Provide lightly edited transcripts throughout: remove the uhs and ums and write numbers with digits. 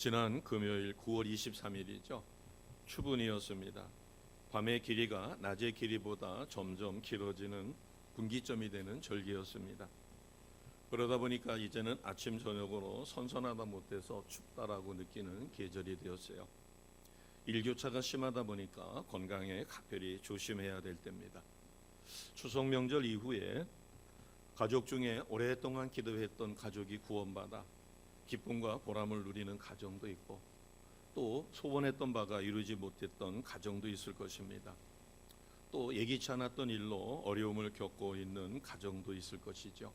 지난 금요일 9월 23일이죠. 추분이었습니다. 밤의 길이가 낮의 길이보다 점점 길어지는 분기점이 되는 절기였습니다. 그러다 보니까 이제는 아침 저녁으로 선선하다 못해서 춥다라고 느끼는 계절이 되었어요. 일교차가 심하다 보니까 건강에 각별히 조심해야 될 때입니다. 추석 명절 이후에 가족 중에 오랫동안 기도했던 가족이 구원받아 기쁨과 보람을 누리는 가정도 있고, 또 소원했던 바가 이루지 못했던 가정도 있을 것입니다. 또 예기치 않았던 일로 어려움을 겪고 있는 가정도 있을 것이죠.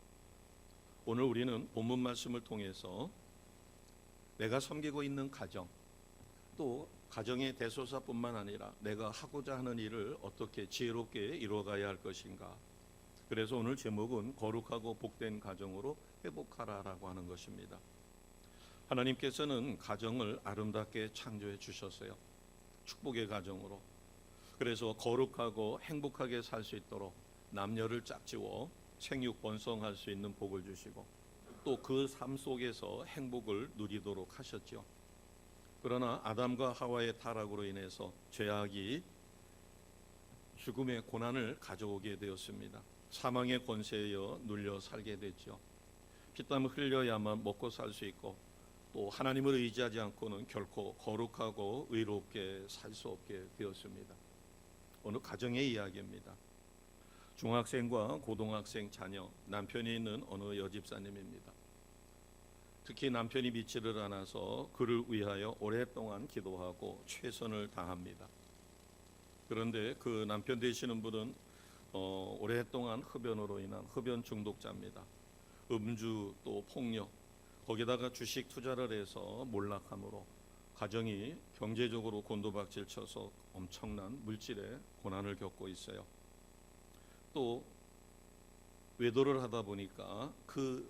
오늘 우리는 본문 말씀을 통해서 내가 섬기고 있는 가정, 또 가정의 대소사뿐만 아니라 내가 하고자 하는 일을 어떻게 지혜롭게 이루어가야 할 것인가. 그래서 오늘 제목은 거룩하고 복된 가정으로 회복하라라고 하는 것입니다. 하나님께서는 가정을 아름답게 창조해 주셨어요. 축복의 가정으로. 그래서 거룩하고 행복하게 살 수 있도록 남녀를 짝지워 생육 번성할 수 있는 복을 주시고, 또 그 삶 속에서 행복을 누리도록 하셨죠. 그러나 아담과 하와의 타락으로 인해서 죄악이 죽음의 고난을 가져오게 되었습니다. 사망의 권세에 눌려 살게 됐죠. 피땀을 흘려야만 먹고 살 수 있고, 또 하나님을 의지하지 않고는 결코 거룩하고 의롭게 살 수 없게 되었습니다. 오늘 가정의 이야기입니다. 중학생과 고등학생 자녀, 남편이 있는 어느 여집사님입니다. 특히 남편이 믿지를 않아서 그를 위하여 오랫동안 기도하고 최선을 다합니다. 그런데 그 남편 되시는 분은 오랫동안 흡연으로 인한 흡연 중독자입니다. 음주, 또 폭력, 거기다가 주식 투자를 해서 몰락함으로 가정이 경제적으로 곤두박질 쳐서 엄청난 물질의 고난을 겪고 있어요. 또 외도를 하다 보니까 그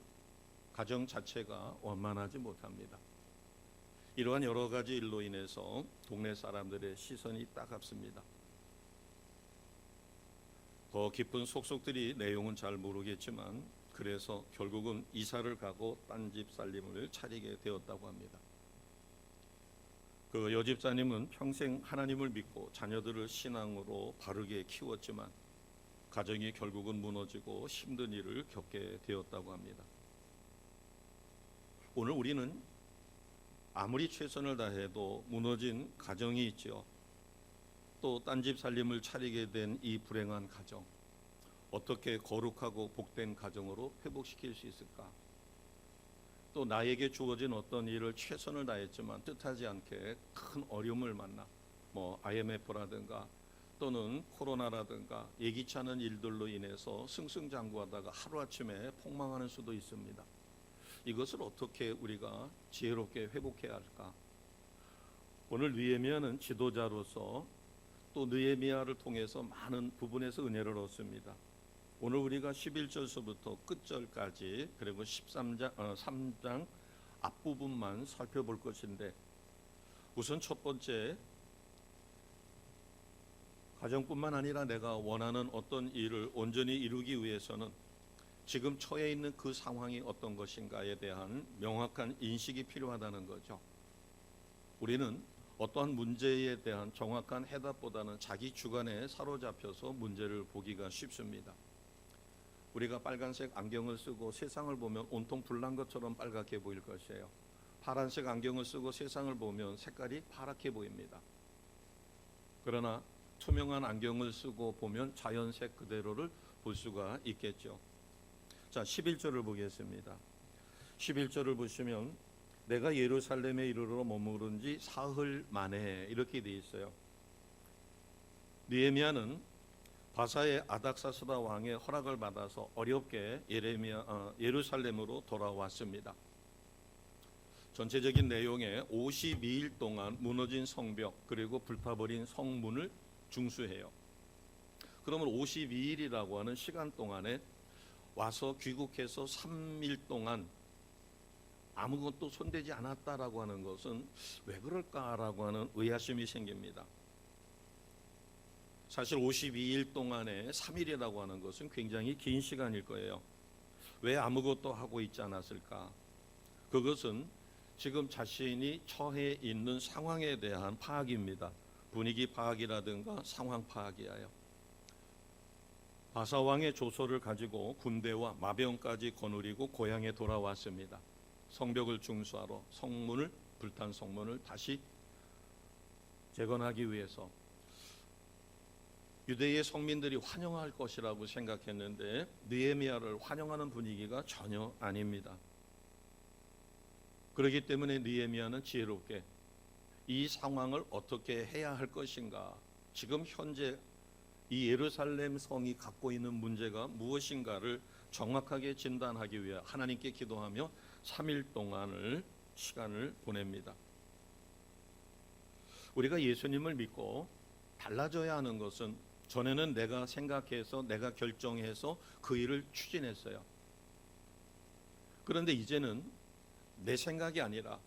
가정 자체가 원만하지 못합니다. 이러한 여러 가지 일로 인해서 동네 사람들의 시선이 따갑습니다. 더 깊은 속속들이 내용은 잘 모르겠지만, 그래서 결국은 이사를 가고 딴 집 살림을 차리게 되었다고 합니다. 그 여집사님은 평생 하나님을 믿고 자녀들을 신앙으로 바르게 키웠지만 가정이 결국은 무너지고 힘든 일을 겪게 되었다고 합니다. 오늘 우리는 아무리 최선을 다해도 무너진 가정이 있지요. 또 딴 집 살림을 차리게 된 이 불행한 가정, 어떻게 거룩하고 복된 가정으로 회복시킬 수 있을까? 또 나에게 주어진 어떤 일을 최선을 다했지만 뜻하지 않게 큰 어려움을 만나, IMF라든가 또는 코로나라든가 예기치 않은 일들로 인해서 승승장구하다가 하루아침에 폭망하는 수도 있습니다. 이것을 어떻게 우리가 지혜롭게 회복해야 할까? 오늘 느헤미야는 지도자로서 또 느헤미야를 통해서 많은 부분에서 은혜를 얻습니다. 오늘 우리가 11절서부터 끝절까지, 그리고 3장 앞부분만 살펴볼 것인데, 우선 첫 번째, 가정뿐만 아니라 내가 원하는 어떤 일을 온전히 이루기 위해서는 지금 처해 있는 그 상황이 어떤 것인가에 대한 명확한 인식이 필요하다는 거죠. 우리는 어떠한 문제에 대한 정확한 해답보다는 자기 주관에 사로잡혀서 문제를 보기가 쉽습니다. 우리가 빨간색 안경을 쓰고 세상을 보면 온통 불난 것처럼 빨갛게 보일 것이에요. 파란색 안경을 쓰고 세상을 보면 색깔이 파랗게 보입니다. 그러나 투명한 안경을 쓰고 보면 자연색 그대로를 볼 수가 있겠죠. 자, 11절을 보겠습니다. 11절을 보시면 내가 예루살렘에 이르러 머무른 지 사흘 만에, 이렇게 돼 있어요. 느헤미야는 바사의 아닥사스다 왕의 허락을 받아서 어렵게 예루살렘으로 돌아왔습니다. 전체적인 내용에 52일 동안 무너진 성벽, 그리고 불타버린 성문을 중수해요. 그러면 52일이라고 하는 시간 동안에 와서 귀국해서 3일 동안 아무것도 손대지 않았다라고 하는 것은 왜 그럴까라고 하는 의아심이 생깁니다. 사실 52일 동안에 3일이라고 하는 것은 굉장히 긴 시간일 거예요. 왜 아무것도 하고 있지 않았을까? 그것은 지금 자신이 처해 있는 상황에 대한 파악입니다. 분위기 파악이라든가 상황 파악이에요. 바사왕의 조서를 가지고 군대와 마병까지 거느리고 고향에 돌아왔습니다. 성벽을 중수하러 불탄 성문을 다시 재건하기 위해서. 유대의 성민들이 환영할 것이라고 생각했는데 느헤미야를 환영하는 분위기가 전혀 아닙니다. 그렇기 때문에 느헤미야는 지혜롭게 이 상황을 어떻게 해야 할 것인가, 지금 현재 이 예루살렘 성이 갖고 있는 문제가 무엇인가를 정확하게 진단하기 위해 하나님께 기도하며 3일 동안을 시간을 보냅니다. 우리가 예수님을 믿고 달라져야 하는 것은, 전에는 내가 생각해서 내가 결정해서 그 일을 추진했어요. 그런데 이제는 내 생각이 아니라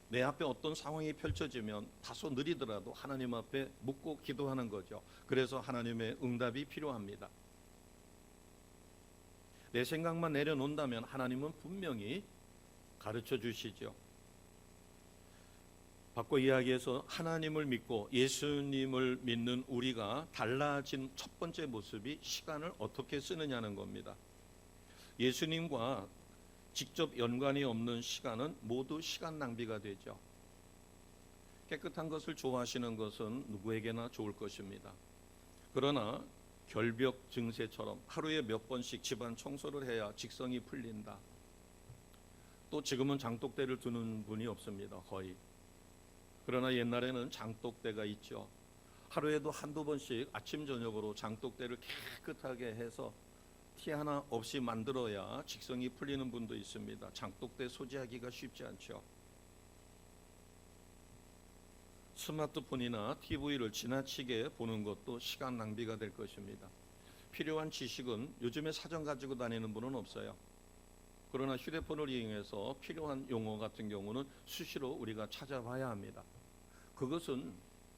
내 앞에 어떤 상황이 펼쳐지면 다소 느리더라도 하나님 앞에 묻고 기도하는 거죠. 그래서 하나님의 응답이 필요합니다. 내 생각만 내려놓는다면 하나님은 분명히 가르쳐 주시죠. 바꿔 이야기해서 하나님을 믿고 예수님을 믿는 우리가 달라진 첫 번째 모습이 시간을 어떻게 쓰느냐는 겁니다. 예수님과 직접 연관이 없는 시간은 모두 시간 낭비가 되죠. 깨끗한 것을 좋아하시는 것은 누구에게나 좋을 것입니다. 그러나 결벽 증세처럼 하루에 몇 번씩 집안 청소를 해야 직성이 풀린다. 또 지금은 장독대를 두는 분이 없습니다. 거의. 그러나 옛날에는 장독대가 있죠. 하루에도 한두 번씩 아침 저녁으로 장독대를 깨끗하게 해서 티 하나 없이 만들어야 직성이 풀리는 분도 있습니다. 장독대 소지하기가 쉽지 않죠. 스마트폰이나 TV를 지나치게 보는 것도 시간 낭비가 될 것입니다. 필요한 지식은 요즘에 사전 가지고 다니는 분은 없어요. 그러나 휴대폰을 이용해서 필요한 용어 같은 경우는 수시로 우리가 찾아봐야 합니다. 그것은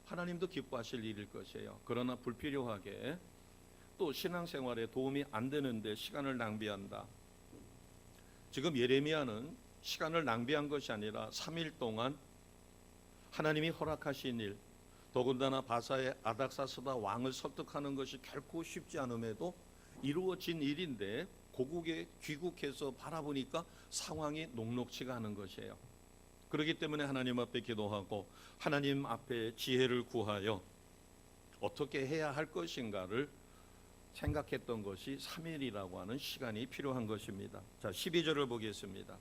하나님도 기뻐하실 일일 것이에요. 그러나 불필요하게 또 신앙생활에 도움이 안 되는데 시간을 낭비한다. 지금 예레미야는 시간을 낭비한 것이 아니라 3일 동안 하나님이 허락하신 일, 더군다나 바사의 아닥사스다 왕을 설득하는 것이 결코 쉽지 않음에도 이루어진 일인데 고국에 귀국해서 바라보니까 상황이 녹록치가 않은 것이에요. 그렇기 때문에 하나님 앞에 기도하고 하나님 앞에 지혜를 구하여 어떻게 해야 할 것인가를 생각했던 것이 3일이라고 하는 시간이 필요한 것입니다. 자, 12절을 보겠습니다.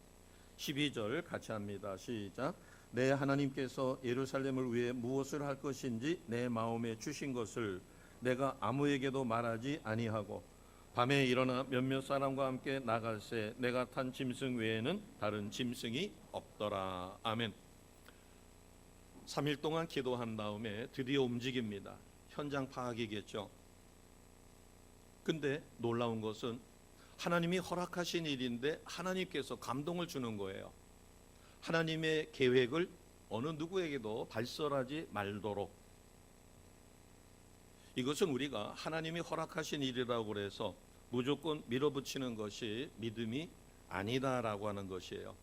12절 같이 합니다. 시작. 내 하나님께서 예루살렘을 위해 무엇을 할 것인지 내 마음에 주신 것을 내가 아무에게도 말하지 아니하고 밤에 일어나 몇몇 사람과 함께 나갈새 내가 탄 짐승 외에는 다른 짐승이 없더라. 아멘. 3일 동안 기도한 다음에 드디어 움직입니다. 현장 파악이겠죠. 근데 놀라운 것은 하나님이 허락하신 일인데 하나님께서 감동을 주는 거예요. 하나님의 계획을 어느 누구에게도 발설하지 말도록. 이것은 우리가 하나님이 허락하신 일이라고 해서 무조건 밀어붙이는 것이 믿음이 아니다라고 하는 것이에요.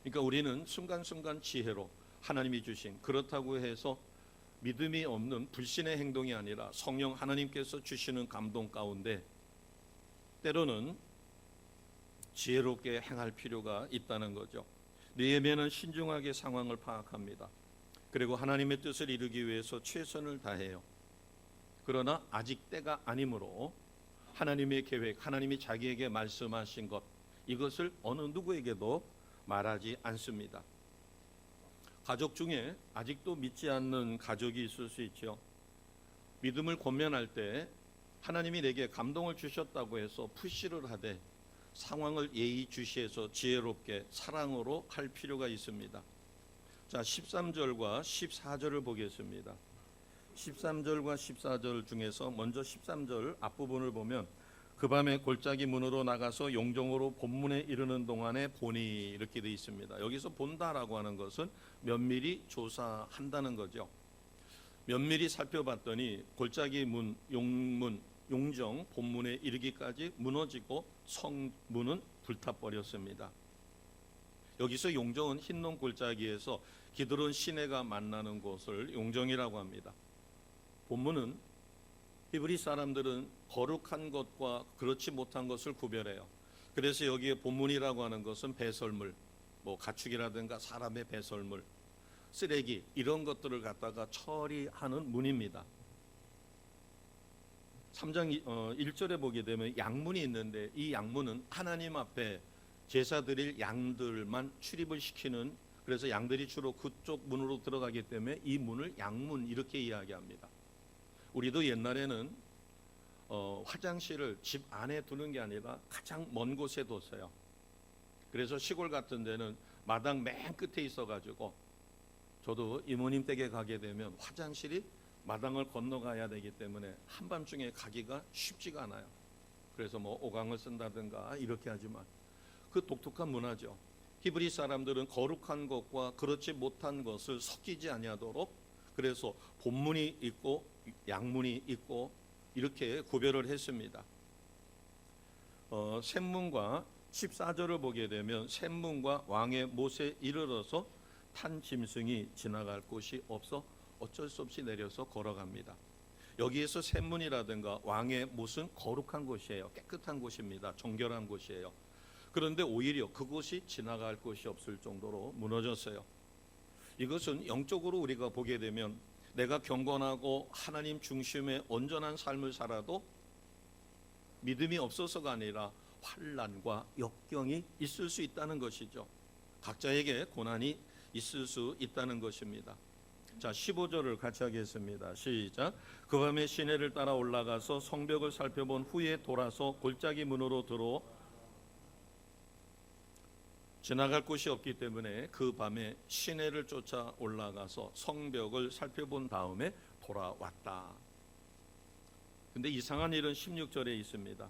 그러니까 우리는 순간순간 지혜로 하나님이 주신, 그렇다고 해서 믿음이 없는 불신의 행동이 아니라 성령 하나님께서 주시는 감동 가운데 때로는 지혜롭게 행할 필요가 있다는 거죠. 느헤미야는 신중하게 상황을 파악합니다. 그리고 하나님의 뜻을 이루기 위해서 최선을 다해요. 그러나 아직 때가 아니므로 하나님의 계획, 하나님이 자기에게 말씀하신 것, 이것을 어느 누구에게도 말하지 않습니다. 가족 중에 아직도 믿지 않는 가족이 있을 수 있죠. 믿음을 권면할 때 하나님이 내게 감동을 주셨다고 해서 푸시를 하되 상황을 예의주시해서 지혜롭게 사랑으로 할 필요가 있습니다. 자, 13절과 14절을 보겠습니다. 13절과 14절 중에서 먼저 13절 앞부분을 보면 그 밤에 골짜기 문으로 나가서 용정으로 본문에 이르는 동안에 보니 이렇게 되어 있습니다. 여기서 본다라고 하는 것은 면밀히 조사한다는 거죠. 면밀히 살펴봤더니 골짜기 문, 용정 본문에 이르기까지 무너지고 성문은 불타버렸습니다. 여기서 용정은 흰농 골짜기에서 기드론 시내가 만나는 곳을 용정이라고 합니다. 본문은 히브리 사람들은 거룩한 것과 그렇지 못한 것을 구별해요. 그래서 여기에 본문이라고 하는 것은 배설물, 뭐 가축이라든가 사람의 배설물, 쓰레기 이런 것들을 갖다가 처리하는 문입니다. 3장 1절에 보게 되면 양문이 있는데 이 양문은 하나님 앞에 제사 드릴 양들만 출입을 시키는, 그래서 양들이 주로 그쪽 문으로 들어가기 때문에 이 문을 양문 이렇게 이야기합니다. 우리도 옛날에는 화장실을 집 안에 두는 게 아니라 가장 먼 곳에 뒀어요. 그래서 시골 같은 데는 마당 맨 끝에 있어가지고 저도 이모님 댁에 가게 되면 화장실이 마당을 건너가야 되기 때문에 한밤중에 가기가 쉽지가 않아요. 그래서 뭐 오강을 쓴다든가 이렇게 하지만 그 독특한 문화죠. 히브리 사람들은 거룩한 것과 그렇지 못한 것을 섞이지 아니하도록, 그래서 본문이 있고 양문이 있고 이렇게 구별을 했습니다. 샘문과 14절을 보게 되면 샘문과 왕의 못에 이르러서 탄 짐승이 지나갈 곳이 없어 어쩔 수 없이 내려서 걸어갑니다. 여기에서 샘문이라든가 왕의 못은 거룩한 곳이에요. 깨끗한 곳입니다. 정결한 곳이에요. 그런데 오히려 그곳이 지나갈 곳이 없을 정도로 무너졌어요. 이것은 영적으로 우리가 보게 되면 내가 경건하고 하나님 중심의 온전한 삶을 살아도 믿음이 없어서가 아니라 환난과 역경이 있을 수 있다는 것이죠. 각자에게 고난이 있을 수 있다는 것입니다. 자, 15절을 같이 하겠습니다. 시작. 그 밤에 시내를 따라 올라가서 성벽을 살펴본 후에 돌아서 골짜기 문으로 들어 지나갈 곳이 없기 때문에 그 밤에 시내를 쫓아 올라가서 성벽을 살펴본 다음에 돌아왔다. 근데 이상한 일은 16절에 있습니다.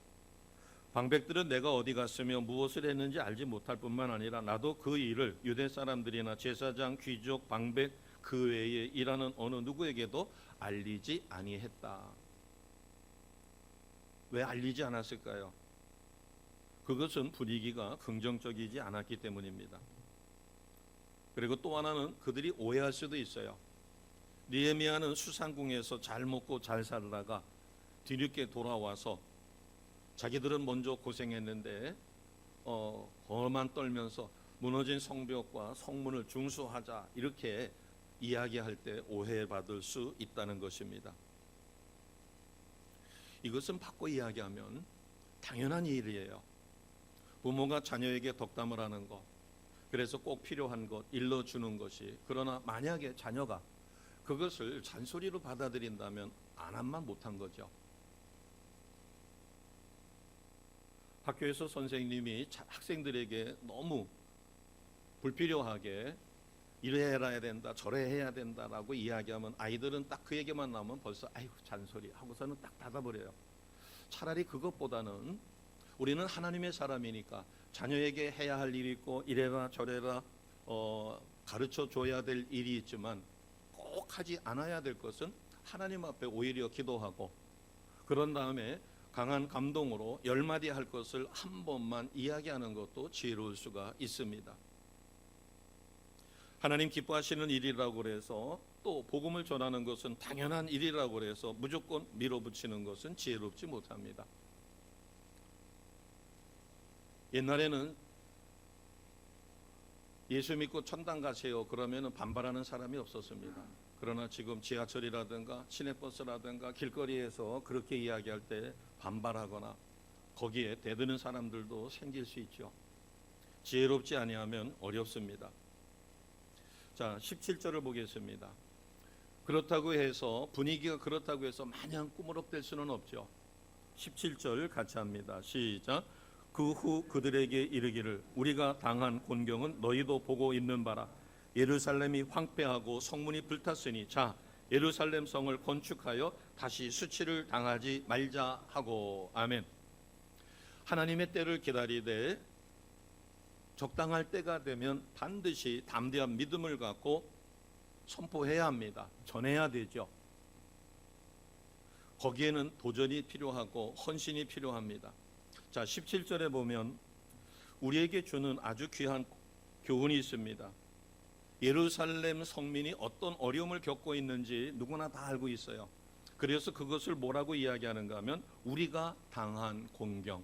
방백들은 내가 어디 갔으며 무엇을 했는지 알지 못할 뿐만 아니라 나도 그 일을 유대 사람들이나 제사장, 귀족, 방백 그 외에 일하는 어느 누구에게도 알리지 아니했다. 왜 알리지 않았을까요? 그것은 분위기가 긍정적이지 않았기 때문입니다. 그리고 또 하나는 그들이 오해할 수도 있어요. 느헤미야는 수상궁에서 잘 먹고 잘 살다가 뒤늦게 돌아와서 자기들은 먼저 고생했는데 거만 떨면서 무너진 성벽과 성문을 중수하자 이렇게 이야기할 때 오해받을 수 있다는 것입니다. 이것은 바꿔 이야기하면 당연한 일이에요. 부모가 자녀에게 덕담을 하는 것, 그래서 꼭 필요한 것 일러주는 것이, 그러나 만약에 자녀가 그것을 잔소리로 받아들인다면 안 한만 못한 거죠. 학교에서 선생님이 학생들에게 너무 불필요하게 이래 해야 된다 저래 해야 된다라고 이야기하면 아이들은 딱 그 얘기만 나오면 벌써 아이고 잔소리 하고서는 딱 닫아버려요. 차라리 그것보다는 우리는 하나님의 사람이니까 자녀에게 해야 할 일이 있고 이래라 저래라 가르쳐 줘야 될 일이 있지만 꼭 하지 않아야 될 것은 하나님 앞에 오히려 기도하고 그런 다음에 강한 감동으로 10마디 할 것을 한 번만 이야기하는 것도 지혜로울 수가 있습니다. 하나님 기뻐하시는 일이라고 해서 또 복음을 전하는 것은 당연한 일이라고 해서 무조건 밀어붙이는 것은 지혜롭지 못합니다. 옛날에는 예수 믿고 천당 가세요 그러면 반발하는 사람이 없었습니다. 그러나 지금 지하철이라든가 시내버스라든가 길거리에서 그렇게 이야기할 때 반발하거나 거기에 대드는 사람들도 생길 수 있죠. 지혜롭지 아니하면 어렵습니다. 자, 17절을 보겠습니다. 그렇다고 해서 분위기가 그렇다고 해서 마냥 꾸무럭될 수는 없죠. 17절 같이 합니다. 시작. 그 후 그들에게 이르기를 우리가 당한 곤경은 너희도 보고 있는 바라. 예루살렘이 황폐하고 성문이 불탔으니 자 예루살렘 성을 건축하여 다시 수치를 당하지 말자 하고. 아멘. 하나님의 때를 기다리되 적당할 때가 되면 반드시 담대한 믿음을 갖고 선포해야 합니다. 전해야 되죠. 거기에는 도전이 필요하고 헌신이 필요합니다. 자, 17절에 보면 우리에게 주는 아주 귀한 교훈이 있습니다. 예루살렘 성민이 어떤 어려움을 겪고 있는지 누구나 다 알고 있어요. 그래서 그것을 뭐라고 이야기하는가 하면 우리가 당한 공경,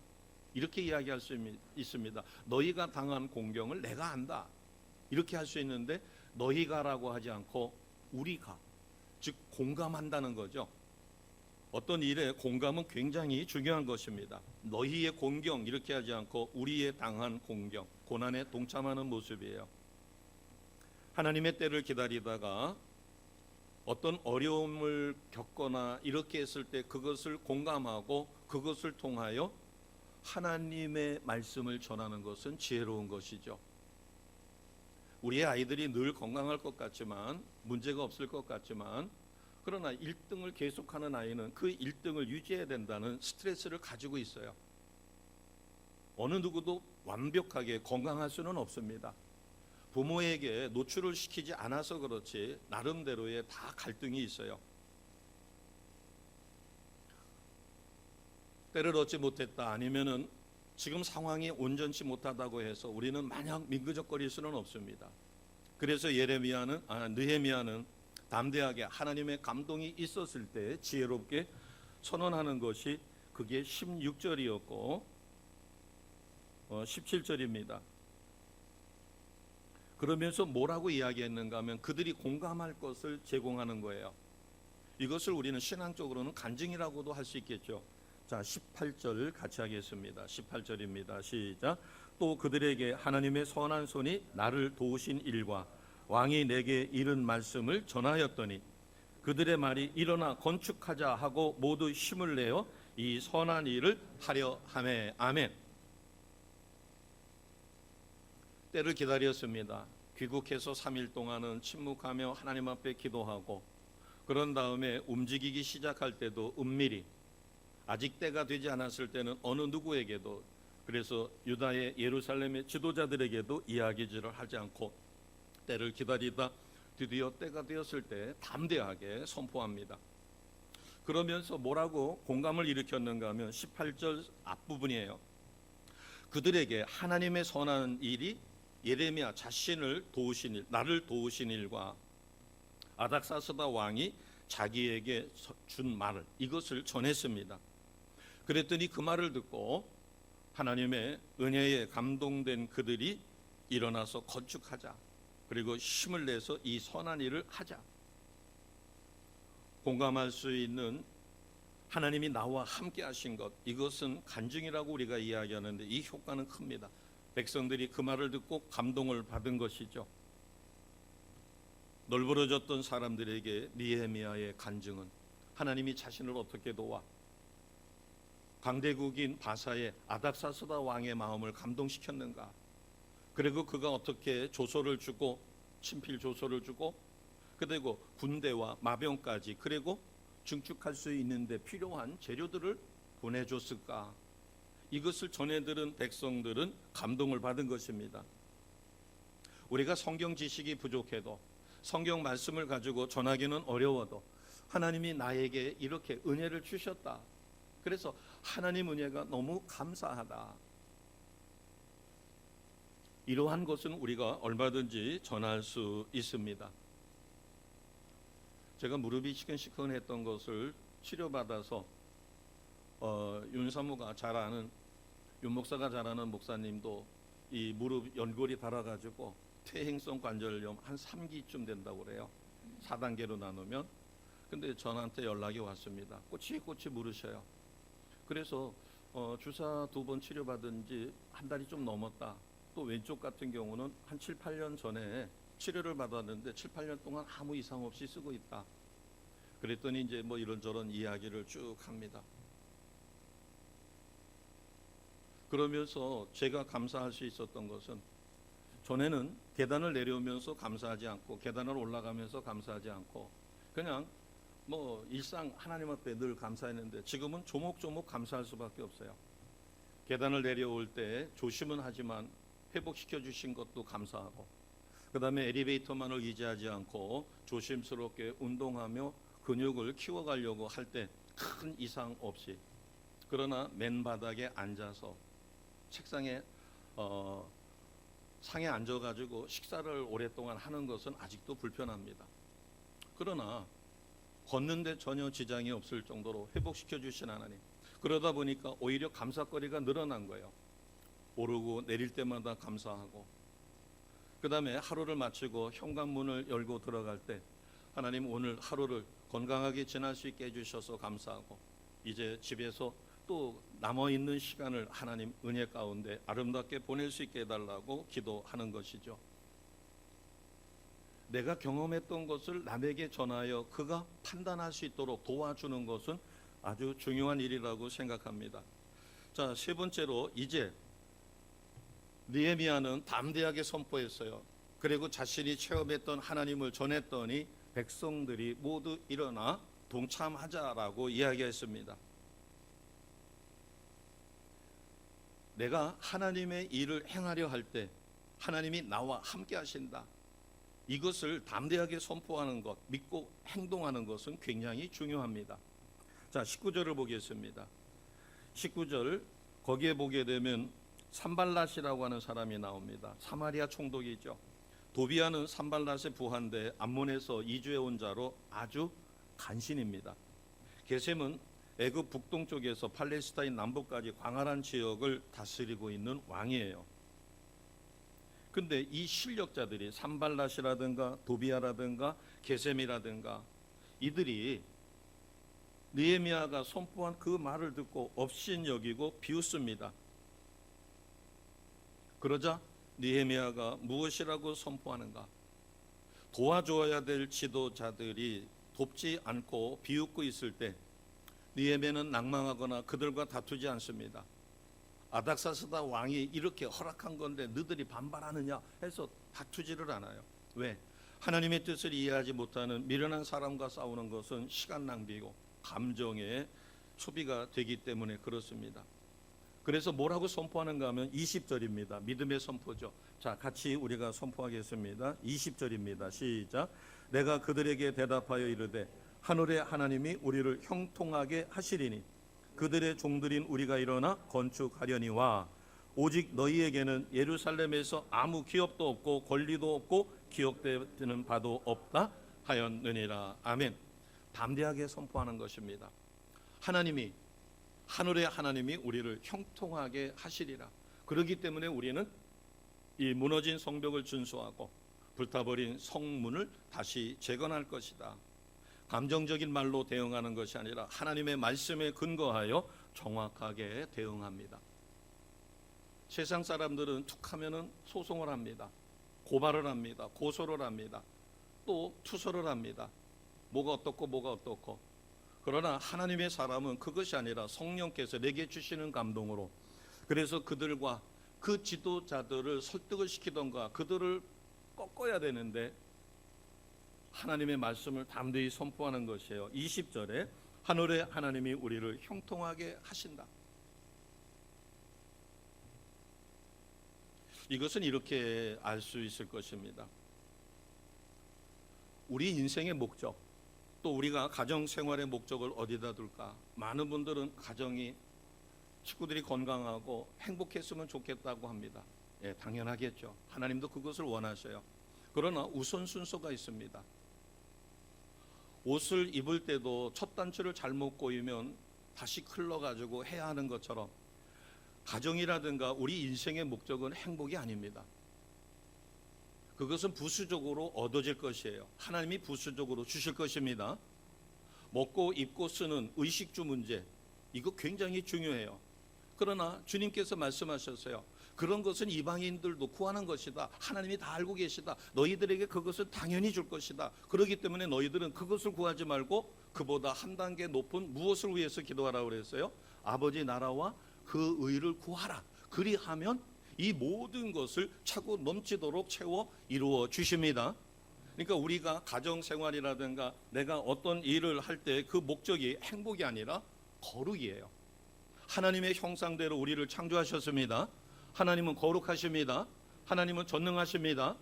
이렇게 이야기할 수 있습니다. 너희가 당한 공경을 내가 안다, 이렇게 할 수 있는데 너희가라고 하지 않고 우리가, 즉 공감한다는 거죠. 어떤 일에 공감은 굉장히 중요한 것입니다. 너희의 공경 이렇게 하지 않고 우리의 당한 공경, 고난에 동참하는 모습이에요. 하나님의 때를 기다리다가 어떤 어려움을 겪거나 이렇게 했을 때 그것을 공감하고 그것을 통하여 하나님의 말씀을 전하는 것은 지혜로운 것이죠. 우리의 아이들이 늘 건강할 것 같지만, 문제가 없을 것 같지만, 그러나 1등을 계속하는 아이는 그 1등을 유지해야 된다는 스트레스를 가지고 있어요. 어느 누구도 완벽하게 건강할 수는 없습니다. 부모에게 노출을 시키지 않아서 그렇지 나름대로의 다 갈등이 있어요. 때를 얻지 못했다, 아니면은 지금 상황이 온전치 못하다고 해서 우리는 마냥 민그적거릴 수는 없습니다. 그래서 느헤미야는 담대하게 하나님의 감동이 있었을 때 지혜롭게 선언하는 것이, 그게 16절이었고 17절입니다. 그러면서 뭐라고 이야기했는가 하면 그들이 공감할 것을 제공하는 거예요. 이것을 우리는 신앙적으로는 간증이라고도 할 수 있겠죠. 자, 18절 같이 하겠습니다. 18절입니다. 시작. 또 그들에게 하나님의 선한 손이 나를 도우신 일과 왕이 내게 이른 말씀을 전하였더니 그들의 말이 일어나 건축하자 하고 모두 힘을 내어 이 선한 일을 하려 하매. 아멘. 때를 기다렸습니다. 귀국해서 3일 동안은 침묵하며 하나님 앞에 기도하고, 그런 다음에 움직이기 시작할 때도 은밀히, 아직 때가 되지 않았을 때는 어느 누구에게도, 그래서 유다의 예루살렘의 지도자들에게도 이야기를 하지 않고 때를 기다리다 드디어 때가 되었을 때 담대하게 선포합니다. 그러면서 뭐라고 공감을 일으켰는가 하면 18절 앞부분이에요. 그들에게 하나님의 선한 일이 예레미야 자신을 도우신 일, 나를 도우신 일과 아닥사스다 왕이 자기에게 준 말을, 이것을 전했습니다. 그랬더니 그 말을 듣고 하나님의 은혜에 감동된 그들이 일어나서 건축하자, 그리고 힘을 내서 이 선한 일을 하자. 공감할 수 있는 하나님이 나와 함께 하신 것, 이것은 간증이라고 우리가 이야기하는데 이 효과는 큽니다. 백성들이 그 말을 듣고 감동을 받은 것이죠. 널브러졌던 사람들에게 느헤미야의 간증은 하나님이 자신을 어떻게 도와 강대국인 바사의 아닥사스다 왕의 마음을 감동시켰는가, 그리고 그가 어떻게 조서를 주고 친필 조서를 주고, 그리고 군대와 마병까지, 그리고 증축할 수 있는데 필요한 재료들을 보내줬을까. 이것을 전해 들은 백성들은 감동을 받은 것입니다. 우리가 성경 지식이 부족해도, 성경 말씀을 가지고 전하기는 어려워도 하나님이 나에게 이렇게 은혜를 주셨다, 그래서 하나님 은혜가 너무 감사하다, 이러한 것은 우리가 얼마든지 전할 수 있습니다. 제가 무릎이 시큰시큰했던 것을 치료받아서 윤사무가 잘 아는, 윤 목사가 잘 아는 목사님도 이 무릎 연골이 닳아가지고 퇴행성 관절염 한 3기쯤 된다고 그래요. 4단계로 나누면. 근데 저한테 연락이 왔습니다. 꼬치꼬치 물으셔요. 그래서 주사 2번 치료받은 지 한 달이 좀 넘었다. 또 왼쪽 같은 경우는 한 7, 8년 전에 치료를 받았는데 7, 8년 동안 아무 이상 없이 쓰고 있다. 그랬더니 이제 뭐 이런저런 이야기를 쭉 합니다. 그러면서 제가 감사할 수 있었던 것은, 전에는 계단을 내려오면서 감사하지 않고 계단을 올라가면서 감사하지 않고 그냥 뭐 일상 하나님 앞에 늘 감사했는데, 지금은 조목조목 감사할 수밖에 없어요. 계단을 내려올 때 조심은 하지만 회복시켜 주신 것도 감사하고, 그 다음에 엘리베이터만을 의지하지 않고 조심스럽게 운동하며 근육을 키워가려고 할 때 큰 이상 없이, 그러나 맨바닥에 앉아서 책상에 상에 앉아가지고 식사를 오랫동안 하는 것은 아직도 불편합니다. 그러나 걷는데 전혀 지장이 없을 정도로 회복시켜 주신 하나님, 그러다 보니까 오히려 감사거리가 늘어난 거예요. 오르고 내릴 때마다 감사하고, 그 다음에 하루를 마치고 현관문을 열고 들어갈 때 하나님 오늘 하루를 건강하게 지날 수 있게 해주셔서 감사하고, 이제 집에서 또 남아있는 시간을 하나님 은혜 가운데 아름답게 보낼 수 있게 해달라고 기도하는 것이죠. 내가 경험했던 것을 남에게 전하여 그가 판단할 수 있도록 도와주는 것은 아주 중요한 일이라고 생각합니다. 자, 세 번째로 이제 느헤미야는 담대하게 선포했어요. 그리고 자신이 체험했던 하나님을 전했더니 백성들이 모두 일어나 동참하자라고 이야기했습니다. 내가 하나님의 일을 행하려 할 때 하나님이 나와 함께 하신다. 이것을 담대하게 선포하는 것, 믿고 행동하는 것은 굉장히 중요합니다. 자, 19절을 보겠습니다. 19절 거기에 보게 되면 산발랏이라고 하는 사람이 나옵니다. 사마리아 총독이죠. 도비아는 산발랏의 부하인데 암몬에서 이주해 온 자로 아주 간신입니다. 게셈은 애굽 북동쪽에서 팔레스타인 남부까지 광활한 지역을 다스리고 있는 왕이에요. 근데 이 실력자들이 산발랏이라든가 도비아라든가 게셈이라든가 이들이 느헤미야가 선포한 그 말을 듣고 업신여기고 비웃습니다. 그러자 느헤미야가 무엇이라고 선포하는가? 도와줘야 될 지도자들이 돕지 않고 비웃고 있을 때 느헤미야는 낭망하거나 그들과 다투지 않습니다. 아닥사스다 왕이 이렇게 허락한 건데 너희들이 반발하느냐 해서 다투지를 않아요. 왜? 하나님의 뜻을 이해하지 못하는 미련한 사람과 싸우는 것은 시간 낭비고 감정의 소비가 되기 때문에 그렇습니다. 그래서 뭐라고 선포하는가 하면 20절입니다. 믿음의 선포죠. 자, 같이 우리가 선포하겠습니다. 20절입니다. 시작. 내가 그들에게 대답하여 이르되 하늘의 하나님이 우리를 형통하게 하시리니 그들의 종들인 우리가 일어나 건축하려니와 오직 너희에게는 예루살렘에서 아무 기업도 없고 권리도 없고 기억되는 바도 없다 하였느니라. 아멘. 담대하게 선포하는 것입니다. 하나님이, 하늘의 하나님이 우리를 형통하게 하시리라. 그렇기 때문에 우리는 이 무너진 성벽을 준수하고 불타버린 성문을 다시 재건할 것이다. 감정적인 말로 대응하는 것이 아니라 하나님의 말씀에 근거하여 정확하게 대응합니다. 세상 사람들은 툭하면은 소송을 합니다. 고발을 합니다. 고소를 합니다. 또 투서를 합니다. 뭐가 어떻고 뭐가 어떻고. 그러나 하나님의 사람은 그것이 아니라 성령께서 내게 주시는 감동으로, 그래서 그들과 그 지도자들을 설득을 시키던가 그들을 꺾어야 되는데 하나님의 말씀을 담대히 선포하는 것이에요. 20절에 하늘의 하나님이 우리를 형통하게 하신다. 이것은 이렇게 알 수 있을 것입니다. 우리 인생의 목적, 또 우리가 가정 생활의 목적을 어디다 둘까? 많은 분들은 가정이, 식구들이 건강하고 행복했으면 좋겠다고 합니다. 예, 당연하겠죠. 하나님도 그것을 원하셔요. 그러나 우선 순서가 있습니다. 옷을 입을 때도 첫 단추를 잘못 꼬이면 다시 흘러가지고 해야 하는 것처럼 가정이라든가 우리 인생의 목적은 행복이 아닙니다. 그것은 부수적으로 얻어질 것이에요. 하나님이 부수적으로 주실 것입니다. 먹고 입고 쓰는 의식주 문제, 이거 굉장히 중요해요. 그러나 주님께서 말씀하셨어요. 그런 것은 이방인들도 구하는 것이다. 하나님이 다 알고 계시다. 너희들에게 그것을 당연히 줄 것이다. 그렇기 때문에 너희들은 그것을 구하지 말고 그보다 한 단계 높은 무엇을 위해서 기도하라고 그랬어요? 아버지 나라와 그 의를 구하라. 그리하면 이 모든 것을 차고 넘치도록 채워 이루어 주십니다. 그러니까 우리가 가정생활이라든가 내가 어떤 일을 할 때 그 목적이 행복이 아니라 거룩이에요. 하나님의 형상대로 우리를 창조하셨습니다. 하나님은 거룩하십니다. 하나님은 전능하십니다.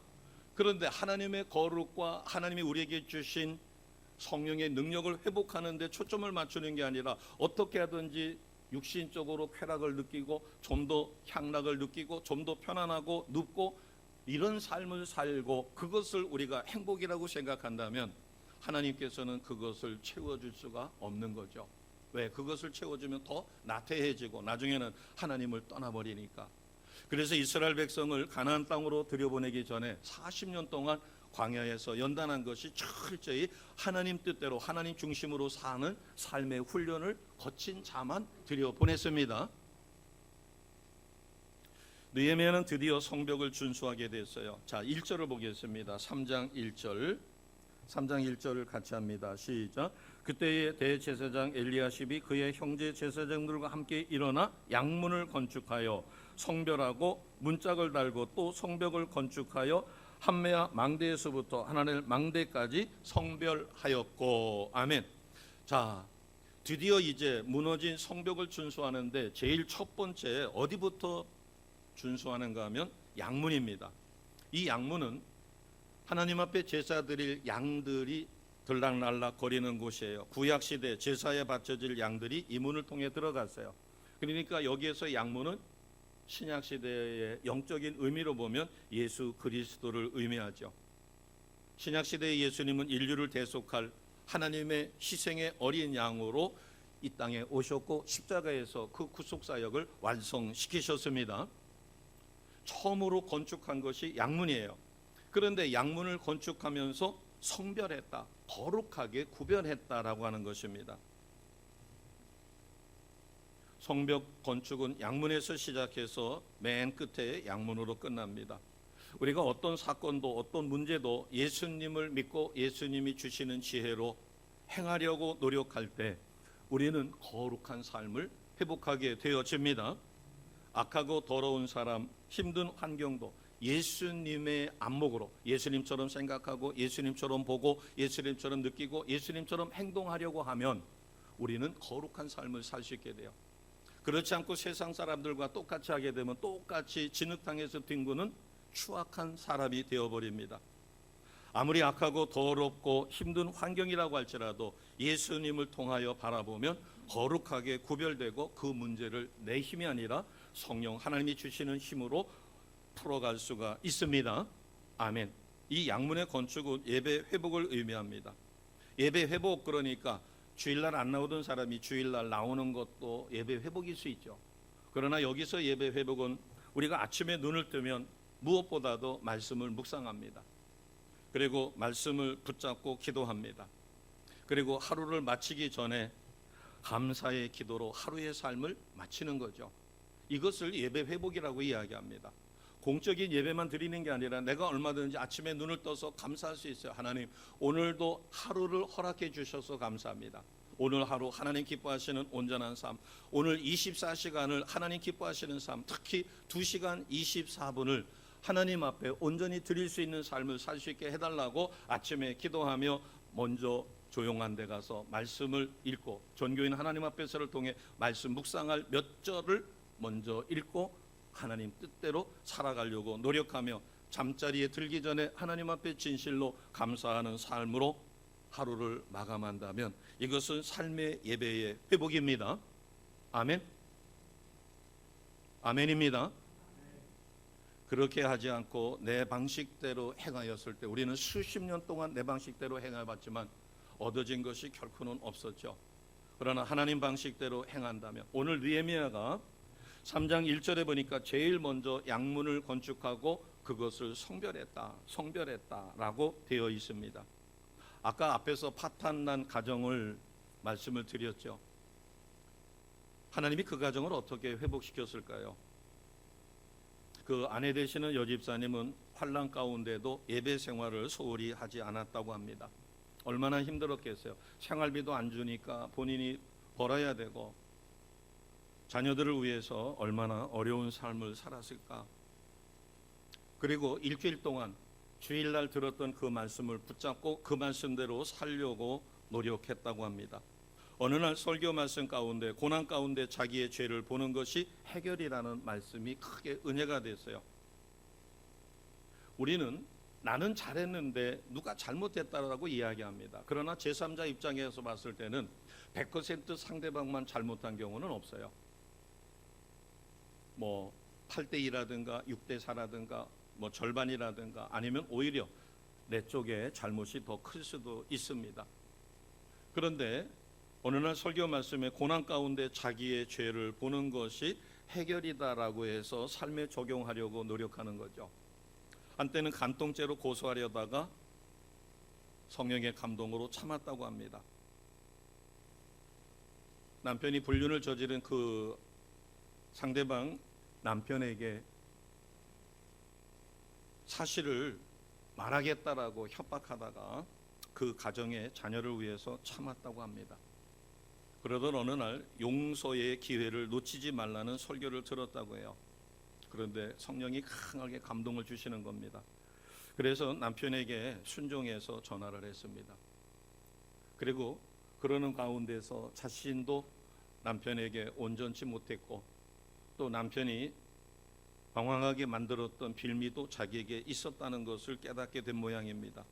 그런데 하나님의 거룩과 하나님이 우리에게 주신 성령의 능력을 회복하는 데 초점을 맞추는 게 아니라 어떻게 하든지 육신적으로 쾌락을 느끼고 좀 더 향락을 느끼고 좀 더 편안하고 눕고 이런 삶을 살고 그것을 우리가 행복이라고 생각한다면 하나님께서는 그것을 채워줄 수가 없는 거죠. 왜? 그것을 채워주면 더 나태해지고 나중에는 하나님을 떠나버리니까. 그래서 이스라엘 백성을 가나안 땅으로 들여보내기 전에 40년 동안 광야에서 연단한 것이 철저히 하나님 뜻대로 하나님 중심으로 사는 삶의 훈련을 거친 자만 들여보냈습니다. 느헤미야는 드디어 성벽을 준수하게 됐어요. 자, 1절을 보겠습니다. 3장 1절을 같이 합니다. 시작. 그때의 대제사장 엘리야십이 그의 형제 제사장들과 함께 일어나 양문을 건축하여 성별하고 문짝을 달고 또 성벽을 건축하여 함메아 망대에서부터 하나넬 망대까지 성별하였고. 아멘. 자, 드디어 이제 무너진 성벽을 준수하는데 제일 첫 번째 어디부터 준수하는가 하면 양문입니다. 이 양문은 하나님 앞에 제사 드릴 양들이 들락날락 거리는 곳이에요. 구약시대 제사에 바쳐질 양들이 이 문을 통해 들어갔어요. 그러니까 여기에서 양문은 신약시대의 영적인 의미로 보면 예수 그리스도를 의미하죠. 신약시대의 예수님은 인류를 대속할 하나님의 희생의 어린 양으로 이 땅에 오셨고 십자가에서 그 구속사역을 완성시키셨습니다. 처음으로 건축한 것이 양문이에요. 그런데 양문을 건축하면서 성별했다, 거룩하게 구별했다라고 하는 것입니다. 성벽 건축은 양문에서 시작해서 맨 끝에 양문으로 끝납니다. 우리가 어떤 사건도 어떤 문제도 예수님을 믿고 예수님이 주시는 지혜로 행하려고 노력할 때 우리는 거룩한 삶을 회복하게 되어집니다. 악하고 더러운 사람, 힘든 환경도 예수님의 안목으로 예수님처럼 생각하고 예수님처럼 보고 예수님처럼 느끼고 예수님처럼 행동하려고 하면 우리는 거룩한 삶을 살 수 있게 돼요. 그렇지 않고 세상 사람들과 똑같이 하게 되면 똑같이 진흙탕에서 뒹구는 추악한 사람이 되어버립니다. 아무리 악하고 더럽고 힘든 환경이라고 할지라도 예수님을 통하여 바라보면 거룩하게 구별되고 그 문제를 내 힘이 아니라 성령 하나님이 주시는 힘으로 풀어갈 수가 있습니다. 아멘. 이 양문의 건축은 예배 회복을 의미합니다. 예배 회복, 그러니까 주일날 안 나오던 사람이 주일날 나오는 것도 예배 회복일 수 있죠. 그러나 여기서 예배 회복은 우리가 아침에 눈을 뜨면 무엇보다도 말씀을 묵상합니다. 그리고 말씀을 붙잡고 기도합니다. 그리고 하루를 마치기 전에 감사의 기도로 하루의 삶을 마치는 거죠. 이것을 예배 회복이라고 이야기합니다. 공적인 예배만 드리는 게 아니라 내가 얼마든지 아침에 눈을 떠서 감사할 수 있어요. 하나님, 오늘도 하루를 허락해 주셔서 감사합니다. 오늘 하루 하나님 기뻐하시는 온전한 삶, 오늘 24시간을 하나님 기뻐하시는 삶, 특히 2시간 24분을 하나님 앞에 온전히 드릴 수 있는 삶을 살 수 있게 해달라고 아침에 기도하며 먼저 조용한 데 가서 말씀을 읽고 전교인 하나님 앞에서를 통해 말씀 묵상할 몇 절을 먼저 읽고 하나님 뜻대로 살아가려고 노력하며 잠자리에 들기 전에 하나님 앞에 진실로 감사하는 삶으로 하루를 마감한다면 이것은 삶의 예배의 회복입니다. 아멘. 아멘입니다. 그렇게 하지 않고 내 방식대로 행하였을 때 우리는 수십 년 동안 내 방식대로 행해봤지만 얻어진 것이 결코는 없었죠. 그러나 하나님 방식대로 행한다면 오늘 느헤미야가 3장 1절에 보니까 제일 먼저 양문을 건축하고 그것을 성별했다라고 되어 있습니다. 아까 앞에서 파탄난 가정을 말씀을 드렸죠. 하나님이 그 가정을 어떻게 회복시켰을까요? 그 아내 되시는 여집사님은 환난 가운데도 예배 생활을 소홀히 하지 않았다고 합니다. 얼마나 힘들었겠어요. 생활비도 안 주니까 본인이 벌어야 되고 자녀들을 위해서 얼마나 어려운 삶을 살았을까. 그리고 일주일 동안 주일날 들었던 그 말씀을 붙잡고 그 말씀대로 살려고 노력했다고 합니다. 어느 날 설교 말씀 가운데 고난 가운데 자기의 죄를 보는 것이 해결이라는 말씀이 크게 은혜가 됐어요. 우리는 나는 잘했는데 누가 잘못했다라고 이야기합니다. 그러나 제3자 입장에서 봤을 때는 100% 상대방만 잘못한 경우는 없어요. 8대2라든가 6대4라든가 뭐 절반이라든가 아니면 오히려 내 쪽에 잘못이 더 클 수도 있습니다. 그런데 어느 날 설교 말씀에 고난 가운데 자기의 죄를 보는 것이 해결이다라고 해서 삶에 적용하려고 노력하는 거죠. 한때는 간통죄로 고소하려다가 성령의 감동으로 참았다고 합니다. 남편이 불륜을 저지른 그 상대방 남편에게 사실을 말하겠다라고 협박하다가 그 가정의 자녀를 위해서 참았다고 합니다. 그러던 어느 날 용서의 기회를 놓치지 말라는 설교를 들었다고 해요. 그런데 성령이 강하게 감동을 주시는 겁니다. 그래서 남편에게 순종해서 전화를 했습니다. 그리고 그러는 가운데서 자신도 남편에게 온전치 못했고 또 남편이 방황하게 만들었던 빌미도 자기에게 있었다는 것을 깨닫게 된 모양입니다.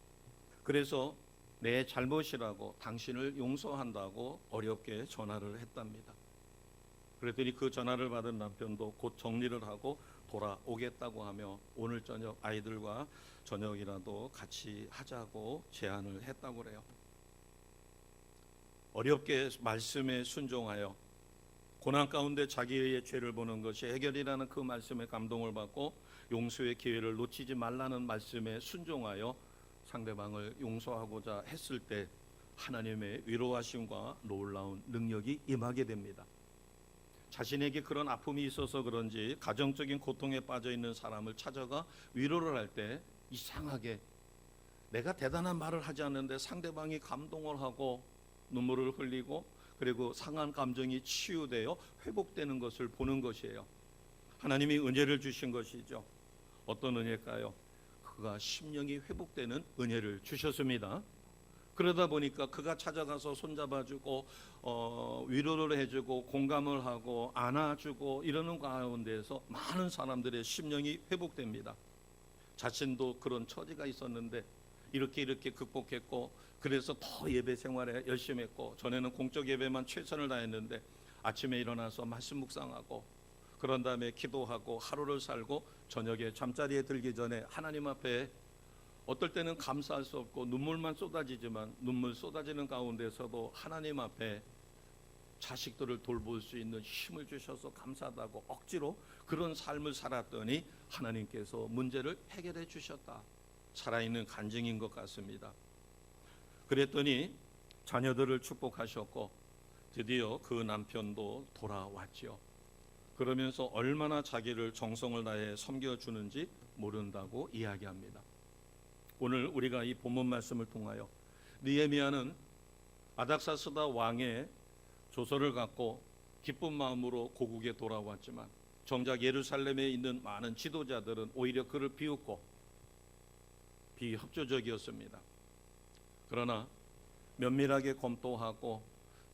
그래서 내 잘못이라고 당신을 용서한다고 어렵게 전화를 했답니다. 그랬더니 그 전화를 받은 남편도 곧 정리를 하고 돌아오겠다고 하며 오늘 저녁 아이들과 저녁이라도 같이 하자고 제안을 했다고 그래요. 어렵게 말씀에 순종하여 고난 가운데 자기의 죄를 보는 것이 해결이라는 그 말씀에 감동을 받고 용서의 기회를 놓치지 말라는 말씀에 순종하여 상대방을 용서하고자 했을 때 하나님의 위로하심과 놀라운 능력이 임하게 됩니다. 자신에게 그런 아픔이 있어서 그런지 가정적인 고통에 빠져 있는 사람을 찾아가 위로를 할 때 이상하게 내가 대단한 말을 하지 않는데 상대방이 감동을 하고 눈물을 흘리고 그리고 상한 감정이 치유되어 회복되는 것을 보는 것이에요. 하나님이 은혜를 주신 것이죠. 어떤 은혜일까요? 그가 심령이 회복되는 은혜를 주셨습니다. 그러다 보니까 그가 찾아가서 손잡아주고 위로를 해주고 공감을 하고 안아주고 이러는 가운데에서 많은 사람들의 심령이 회복됩니다. 자신도 그런 처지가 있었는데 이렇게 극복했고 그래서 더 예배 생활에 열심히 했고 전에는 공적 예배만 최선을 다했는데 아침에 일어나서 말씀 묵상하고 그런 다음에 기도하고 하루를 살고 저녁에 잠자리에 들기 전에 하나님 앞에 어떨 때는 감사할 수 없고 눈물만 쏟아지지만 눈물 쏟아지는 가운데서도 하나님 앞에 자식들을 돌볼 수 있는 힘을 주셔서 감사하다고 억지로 그런 삶을 살았더니 하나님께서 문제를 해결해 주셨다. 살아있는 간증인 것 같습니다. 그랬더니 자녀들을 축복하셨고 드디어 그 남편도 돌아왔죠. 그러면서 얼마나 자기를 정성을 다해 섬겨주는지 모른다고 이야기합니다. 오늘 우리가 이 본문 말씀을 통하여 느헤미야는 아닥사스다 왕의 조서를 갖고 기쁜 마음으로 고국에 돌아왔지만 정작 예루살렘에 있는 많은 지도자들은 오히려 그를 비웃고 비협조적이었습니다. 그러나 면밀하게 검토하고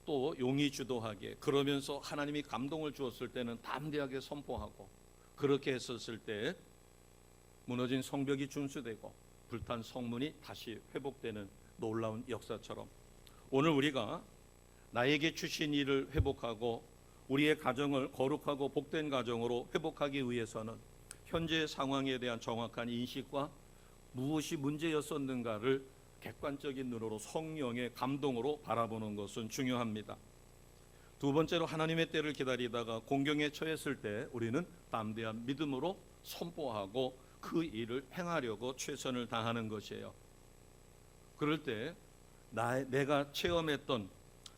또 용의 주도하게 그러면서 하나님이 감동을 주었을 때는 담대하게 선포하고 그렇게 했었을 때 무너진 성벽이 준수되고 불탄 성문이 다시 회복되는 놀라운 역사처럼 오늘 우리가 나에게 주신 일을 회복하고 우리의 가정을 거룩하고 복된 가정으로 회복하기 위해서는 현재의 상황에 대한 정확한 인식과 무엇이 문제였었는가를 객관적인 눈으로 성령의 감동으로 바라보는 것은 중요합니다. 두 번째로 하나님의 때를 기다리다가 공경에 처했을 때 우리는 담대한 믿음으로 선포하고 그 일을 행하려고 최선을 다하는 것이에요. 그럴 때 내가 체험했던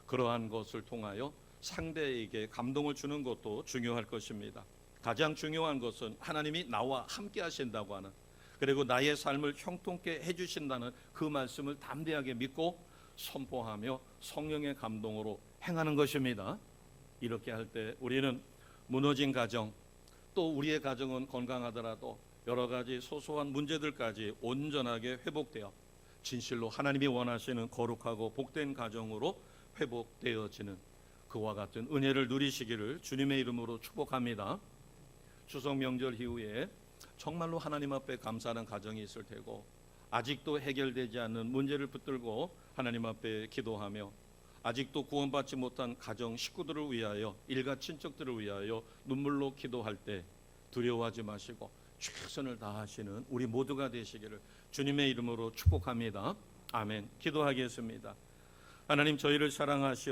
그러한 것을 통하여 상대에게 감동을 주는 것도 중요할 것입니다. 가장 중요한 것은 하나님이 나와 함께 하신다고 하는 그리고 나의 삶을 형통케 해주신다는 그 말씀을 담대하게 믿고 선포하며 성령의 감동으로 행하는 것입니다. 이렇게 할 때 우리는 무너진 가정 또 우리의 가정은 건강하더라도 여러 가지 소소한 문제들까지 온전하게 회복되어 진실로 하나님이 원하시는 거룩하고 복된 가정으로 회복되어지는 그와 같은 은혜를 누리시기를 주님의 이름으로 축복합니다. 추석 명절 이후에 정말로 하나님 앞에 감사하는 가정이 있을 테고 아직도 해결되지 않는 문제를 붙들고 하나님 앞에 기도하며 아직도 구원받지 못한 가정 식구들을 위하여 일가 친척들을 위하여 눈물로 기도할 때 두려워하지 마시고 최선을 다하시는 우리 모두가 되시기를 주님의 이름으로 축복합니다. 아멘. 기도하겠습니다. 하나님, 저희를 사랑하시어